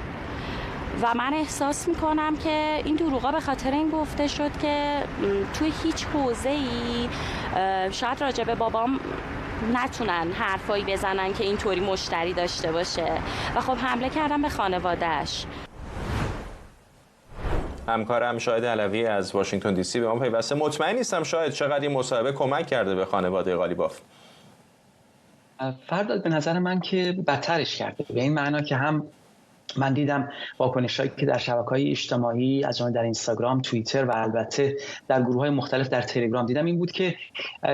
و من احساس میکنم که این دروغا به خاطر این گفته شد که توی هیچ حوزه‌ای شاید راجع به بابام نتونن حرفایی بزنن که اینطوری مشتری داشته باشه و خب حمله کردن به خانواده‌اش. همکارم شاهد علوی از واشنگتن دی سی به ما پیوسته. مطمئن نیستم شاید چقدر این مصاحبه کمک کرده به خانواده قالیباف. فرداد به نظر من که بدترش کرده، به این معنا که هم من دیدم واکنشایی که در شبکه‌های اجتماعی از جمله در اینستاگرام، توییتر و البته در گروه‌های مختلف در تلگرام دیدم، این بود که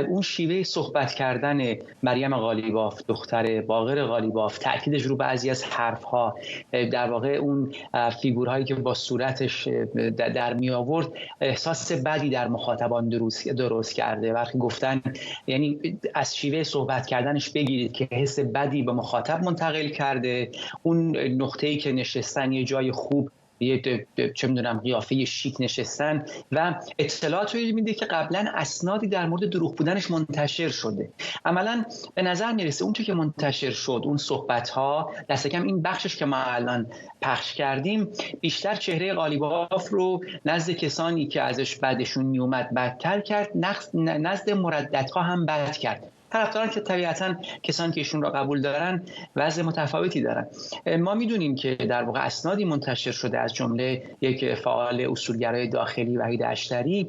اون شیوه صحبت کردن مریم قالیباف دختر باقر قالیباف، تأکیدش رو بعضی از حرف‌ها، در واقع اون فیگورهایی که با صورتش در می آورد، احساس بدی در مخاطبان درست کرده. وقتی گفتن، یعنی از شیوه صحبت کردنش بگیرید که حس بدی به مخاطب منتقل کرده. اون نقطه‌ای که نشستن یه جای خوب، یه چه میدونم قیافه شیک نشستن و اطلاعات رو میده که قبلا اسنادی در مورد دروغ بودنش منتشر شده. عملا به نظر میرسه اون چیزی که منتشر شد، اون صحبت ها، دست کم این بخشش که ما الان پخش کردیم، بیشتر چهره قالیباف رو نزد کسانی که ازش بعدشون میومد بدتر کرد، نزد مرددها هم بد کرد. طرفداران که طبیعتاً کسانی که ایشون را قبول دارن وضع متفاوتی دارن. ما میدونیم که در واقع اسنادی منتشر شده از جمله یک فعال اصولگرای داخلی وحید اشتری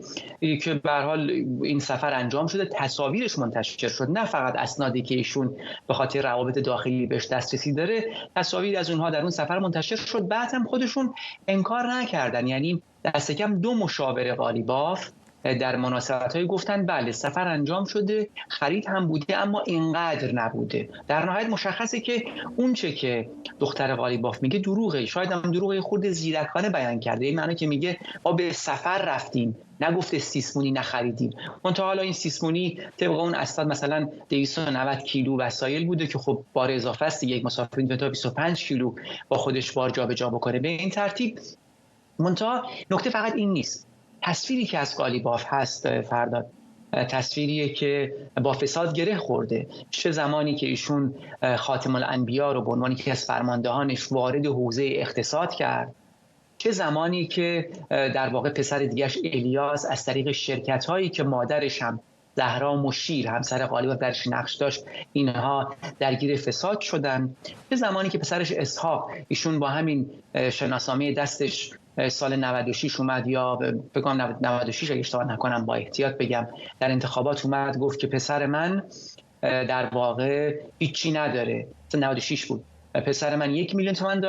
که به هر حال این سفر انجام شده، تصاویرش منتشر شد، نه فقط اسنادی که ایشون به خاطر روابط داخلی بهش دسترسی داره، تصاویر از اونها در اون سفر منتشر شد. بعد هم خودشون انکار نکردن، یعنی دست کم 2 مشاور قالیباف در مناسبت‌های گفتن بله سفر انجام شده، خرید هم بوده اما اینقدر نبوده. در نهایت مشخصه که اونچه که دختر قالیباف میگه دروغه، شاید هم دروغ خود زیرکانه بیان کرده. این معنی که میگه ما به سفر رفتیم، نگفته سیسمونی نخریدیم. منتها حالا این سیسمونی طبق اون اسناد مثلا 290 کیلو وسایل بوده که خب بار اضافه است دیگه، یک مسافر میتونه تا 25 کیلو با خودش بار جابجا بکنه به این ترتیب. منتها نکته فقط این نیست، تصویری که از قالیباف هست فرداد تصویریه که با فساد گره خورده. چه زمانی که ایشون خاتم الانبیا رو به عنوان یکی از فرماندهانش وارد حوزه اقتصاد کرد، چه زمانی که در واقع پسر دیگرش الیاس از طریق شرکت‌هایی که مادرش هم زهرا مشیر همسر قالیباف درش نقش داشت اینها درگیر فساد شدن، چه زمانی که پسرش اسحاق ایشون با همین شناسنامه دستش سال 96 اومد یا بگم 96 اگه اشتباه نکنم با احتیاط بگم در انتخابات اومد گفت که پسر من در واقع هیچی نداره، 96 بود، پسر من 1 میلیون تومان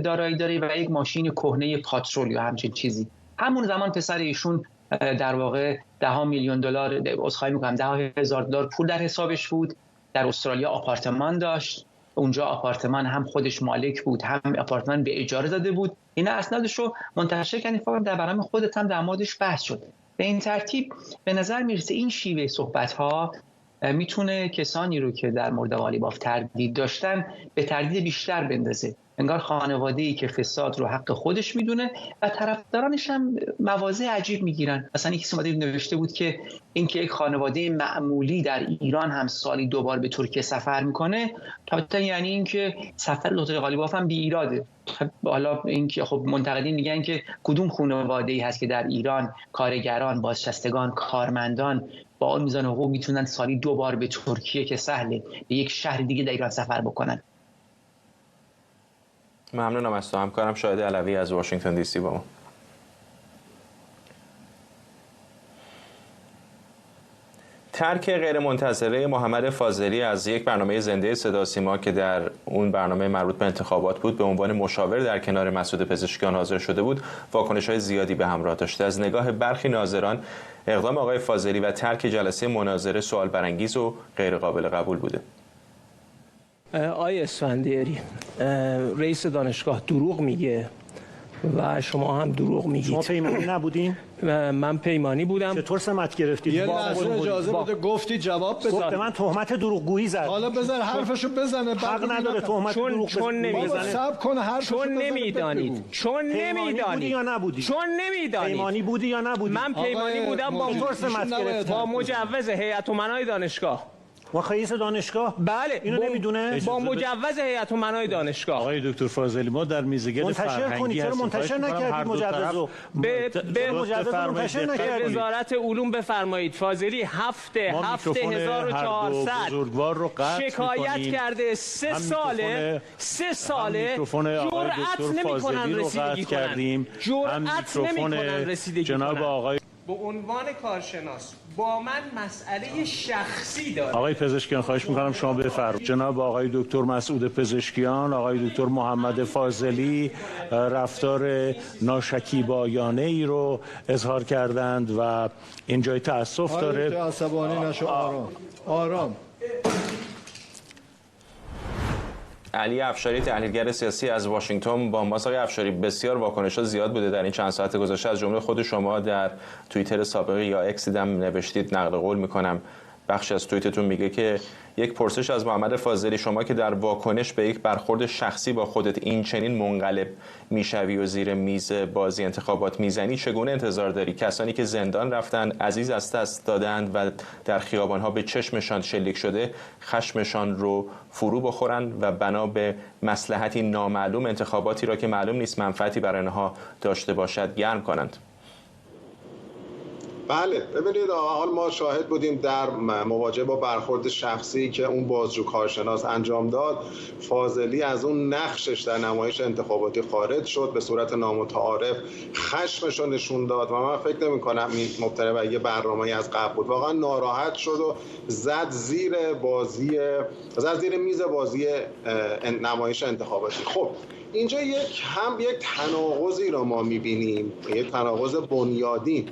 دارایی داره و یک ماشین کهنه پاترول یا همچین چیزی. همون زمان پسر ایشون در واقع 10 میلیون دلار عذرخواهی میکنم 10,000 دلار پول در حسابش بود، در استرالیا آپارتمان داشت، اونجا آپارتمان هم خودش مالک بود هم آپارتمان به اجاره داده بود. اینا اسنادش رو منتشر کردن، فقط در برنامه خودت هم در موردش بحث شد. به این ترتیب به نظر میرسه این شیوه صحبت ها میتونه کسانی رو که در مورد قالیباف تردید داشتن به تردید بیشتر بندازه. انگار خانواده‌ای که فساد رو حق خودش میدونه و طرفدارانش هم مواضع عجیب میگیرن. مثلا یکی اومده نوشته بود که اینکه یک خانواده معمولی در ایران هم سالی 2 بار به ترکیه سفر میکنه طبعا یعنی اینکه سفر دکتر قالیباف هم بی ایراده. حالا اینکه خب منتقدین میگن که کدوم خانواده‌ای هست که در ایران کارگران، بازنشستگان، کارمندان با اون میزان حقوق میتونن سالی 2 بار به ترکیه که سهله به یک شهر دیگه در ایران سفر بکنن. ممنونم از تو همکارم شاهد علوی از واشنگتن دی سی با ما. ترک غیرمنتظره محمد فاضلی از یک برنامه زنده صدا سیما که در اون برنامه مربوط به انتخابات بود به عنوان مشاور در کنار مسعود پزشکیان حاضر شده بود، واکنش‌های زیادی به همراه داشته. از نگاه برخی ناظران اقدام آقای فاضلی و ترک جلسه مناظره سوال برانگیز و غیر قابل قبول بوده. آقای اسفندیاری، رئیس دانشگاه دروغ میگه و شما هم دروغ میگید. شما پیمانی نبودین؟ من پیمانی بودم. چطور سمت گرفتید؟ یه لحظه اجازه بده، گفتی جواب بده. به من تهمت دروغگویی زد. حالا بذار حرفشو بزنه. حق نداره تهمت دروغ بزنه. صبر کن حرفشو چون نمیدانید. چون نمیدانید. یا نبودی؟ چون نمیدانید. پیمانی بودی یا نبودی؟ من پیمانی بودم با مجوز هیئت امنای دانشگاه. با رئیس دانشگاه؟ بله. اینو نمیدونه؟ با مجوز هیئت امنای دانشگاه. آقای دکتر فاضلی ما در میزگرد فرهنگی هستیم. منتشر نکردید مجوزو؟ به وزارت علوم بفرمایید. فاضلی هفته 7400 بزرگوار رو قطع شکایت کرده 3 ساله جرأت نمی‌کنن رسیدگی کردیم. جرأت نمی‌کنن رسیدگی جناب آقای به عنوان کارشناس با من مسئله شخصی داره. آقای پزشکیان خواهش میکنم شما بفرمایید. جناب آقای دکتر مسعود پزشکیان، آقای دکتر محمد فاضلی رفتار ناشکیبایانه ای رو اظهار کردند و این جای تأسف داره. عصبانی نشو، آرام. علی افشاری تحلیلگر سیاسی از واشنگتن با ماست. آقای افشاری، بسیار واکنش‌ها زیاد بوده در این چند ساعت گذشته، از جمله خود شما در توییتر سابقه یا اکس دیدم نوشتید، نقل قول میکنم، بخشی از توییتتون میگه که یک پرسش از محمد فاضلی: شما که در واکنش به یک برخورد شخصی با خودت این چنین منقلب میشوی و زیر میز بازی انتخابات میزنی، چگونه انتظار داری کسانی که زندان رفتن، عزیز از دست دادند و در خیابانها به چشمشان شلیک شده خشمشان رو فرو بخورند و بنا به مصلحتی نامعلوم انتخاباتی را که معلوم نیست منفعتی برای آنها داشته باشد گرم کنند؟ بله، ببینید حال ما شاهد بودیم در مواجهه با برخورد شخصی که اون بازجو کارشناس انجام داد. فاضلی از اون نقشش در نمایش انتخاباتی خارج شد، به صورت نامتعارف خشمش رو نشون داد و من فکر نمی‌کنم این مبتنی بر یه برنامه‌ای از قبل بود. واقعا ناراحت شد و زد زیر میز بازی نمایش انتخاباتی. خب اینجا یک تناقضی رو ما می‌بینیم، یک تناقض بنیادی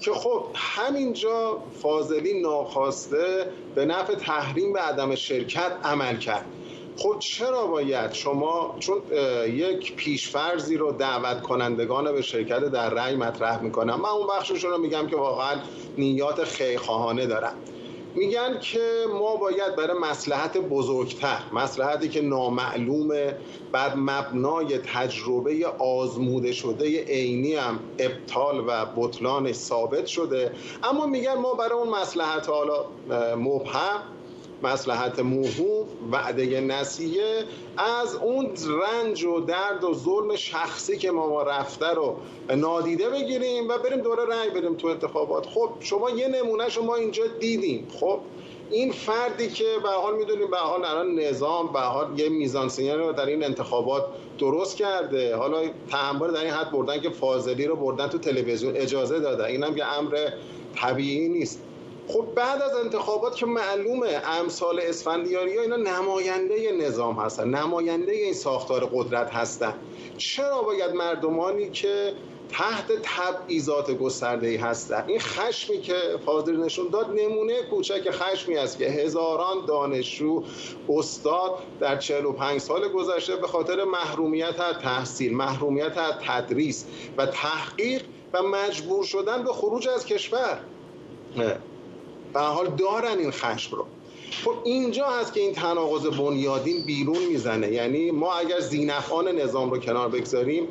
که خب همینجا فاضلی ناخواسته به نفع تحریم و عدم شرکت عمل کرد. خب چرا باید شما، چون یک پیشفرضی رو دعوت کنندگان به شرکت در رأی مطرح میکنم، من اون بخششون رو میگم که واقعا نیات خیرخواهانه دارم، میگن که ما باید برای مصلحت بزرگتر، مصلحتی که نامعلومه، بر مبنای تجربه آزموده شده عینی هم ابطال و بطلان ثابت شده، اما میگن ما برای اون مصلحت حالا مبهم، مصلحت موهوم، وعده نسیه، از اون رنج و درد و ظلم شخصی که ما رفته رو نادیده بگیریم و بریم دوره رأی بدیم تو انتخابات. خب شما یه نمونه شما اینجا دیدیم. خب این فردی که به حال میدونیم به حال الان نظام به حال یه میزانسینی رو در این انتخابات درست کرده، حالا تحمل در این حد بردن که فاضلی رو بردن تو تلویزیون اجازه دادن، اینم که امر طبیعی نیست. خب بعد از انتخابات که معلومه امثال اسفندیاری‌ها اینا نماینده نظام هستن، نماینده این ساختار قدرت هستن، چرا باید مردمانی که تحت تبعیضات گسترده‌ای هستن، این خشمی که فاضلی نشون داد نمونه کوچک خشمی است که هزاران دانشجو استاد در 45 سال گذشته به خاطر محرومیت از تحصیل، محرومیت از تدریس و تحقیق و مجبور شدن به خروج از کشور به حال دارن این خشم رو. خب اینجا هست که این تناقض بنیادین بیرون میزنه. یعنی ما اگر ذینفعان نظام رو کنار بگذاریم،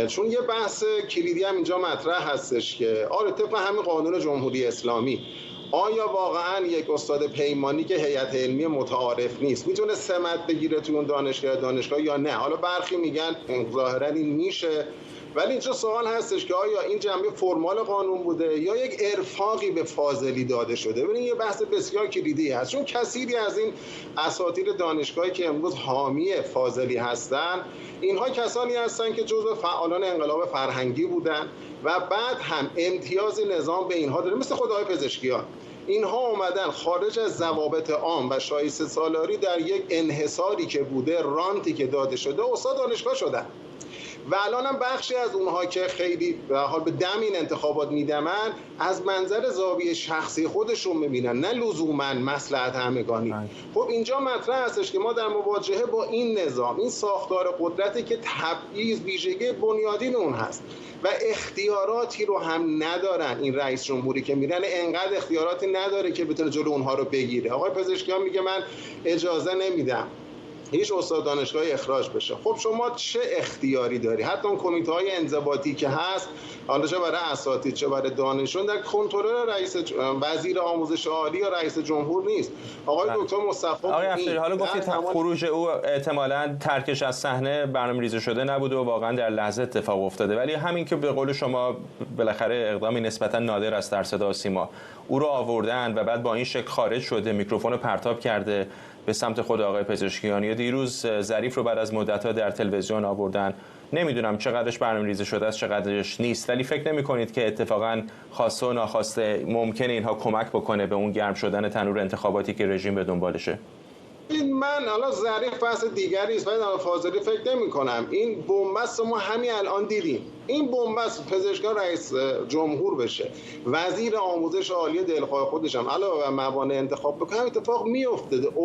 چون یه بحث کلیدی هم اینجا مطرح هستش که آره طبق همین قانون جمهوری اسلامی آیا واقعا یک استاد پیمانی که هیئت علمی متعارف نیست میتونه سمت بگیره تو اون دانشگاه یا نه؟ حالا برخی میگن ظاهرا این میشه، ولی اینجا سوال هستش که آیا این جنبه فرمال قانون بوده یا یک ارفاقی به فاضلی داده شده؟ ببین یه بحث بسیار کلیدی هست، چون کثیری از این اساتید دانشگاهی که امروز حامی فاضلی هستن، اینها کسانی هستن که جزو فعالان انقلاب فرهنگی بودن و بعد هم امتیاز نظام به اینها داره، مثل خود آقای پزشکیان. اینها اومدن خارج از ضوابط عام و شایسته سالاری در یک انحصاری که بوده، رانتی که داده شده، استاد دانشگاه شدن و الان هم بخشی از اونها که خیلی به حال به دم این انتخابات میدمن از منظر زاویه شخصی خودشون میبینن، نه لزوما مصلحت همگانی. خب اینجا مطرح هستش که ما در مواجهه با این نظام، این ساختار قدرتی که تبعیض ویژگی بنیادین اون هست و اختیاراتی رو هم ندارن، این رئیس جمهوری که میرن انقدر اختیاراتی نداره که بتونه جلو اونها رو بگیره. آقای پزشکیان میگه من اجازه نمیدم هیچ استاد دانشگاهی اخراج بشه. خب شما چه اختیاری داری؟ حتی اون کمیته‌های انضباطی که هست، حالا چه برای اساتید چه برای دانشجویان، در کنترل رئیس وزیر آموزش عالی یا رئیس جمهور نیست. آقای دکتر مصطفی آقای افشاری، حالا گفتید خروج او احتمالاً ترکش از صحنه برنامه‌ریزی شده نبوده و واقعا در لحظه اتفاق افتاده، ولی همین که به قول شما بالاخره اقدامی نسبتاً نادر است در صدا و سیما، او رو آوردن و بعد با این شکل خارج شده، میکروفون پرتاب کرده به سمت خود آقای پزشکیان، یا دیروز ظریف رو بعد از مدت‌ها در تلویزیون آوردن. نمیدونم چقدرش برنامه‌ریزی شده است چقدرش نیست، ولی فکر نمی‌کنید که اتفاقاً خواسته و ناخواسته ممکنه اینها کمک بکنه به اون گرم شدن تنور انتخاباتی که رژیم به دنبالشه؟ من حالا ظریف بحث دیگری است، ولی در فاضلی فکر نمی‌کنم. این بنبست ما همین الان دیدیم. این بنبست پزشکیان رئیس جمهور بشه، وزیر آموزش عالی دلخواه خودش هم علاوه بر موانع انتخاب بکنه، هم اتفاق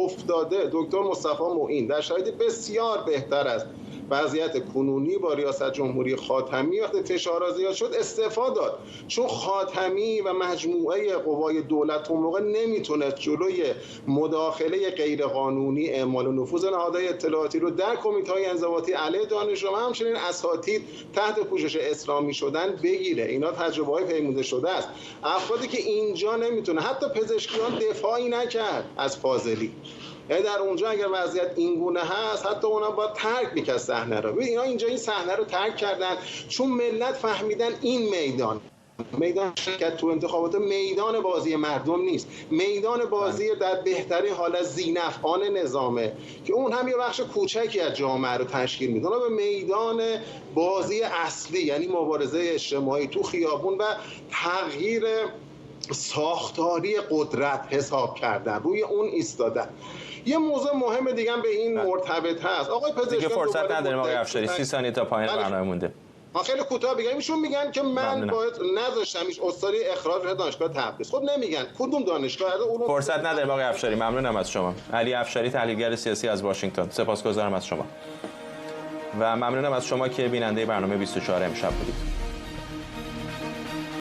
افتاده. دکتر مصطفی معین در شرایط بسیار بهتر است وضعیت کنونی با ریاست جمهوری خاتمی وقتی فشار زیاد شد استعفا داد، چون خاتمی و مجموعه قوای دولت اون موقع نمیتونه جلوی مداخله غیرقانونی اعمال نفوذ نهادهای اطلاعاتی رو در کمیته‌های انضباطی علیه دانشجو و همچنین اساتید تحت پوشش اسلامی شدن بگیره. اینا تجربه‌های پیموده شده است. افرادی که اینجا نمیتونه، حتی پزشکیان دفاعی نکرد از فاضلی، در اونجا اگر وضعیت اینگونه هست حتی اونا باید ترک میکرد صحنه رو. اینا اینجا این صحنه رو ترک کردن چون ملت فهمیدن این میدان شرکت تو انتخابات میدان بازی مردم نیست، میدان بازی در بهترین حالت ذینفعان نظامه که اون هم یه بخش کوچکی از جامعه رو تشکیل میده. اونا به میدان بازی اصلی یعنی مبارزه اجتماعی تو خیابون و تغییر ساختاری قدرت حساب کردن، روی اون ایستادن. یه موضوع مهم دیگه هم به این مرتبط هست. آقای پزشکیان دیگه فرصت نداریم آقای افشاری، 30 ثانیه تا پایان برنامه مونده. خیلی کوتاه بگم، ایشون میگن که من باید نذاشتم هیچ استادی اخراج دانشگاه تبریز. خب نمیگن کدوم دانشگاه اون فرصت نداریم آقای افشاری. ممنونم از شما. علی افشاری، تحلیلگر سیاسی از واشنگتن. سپاسگزارم از شما و ممنونم از شما که بیننده برنامه 24 امشب بودید.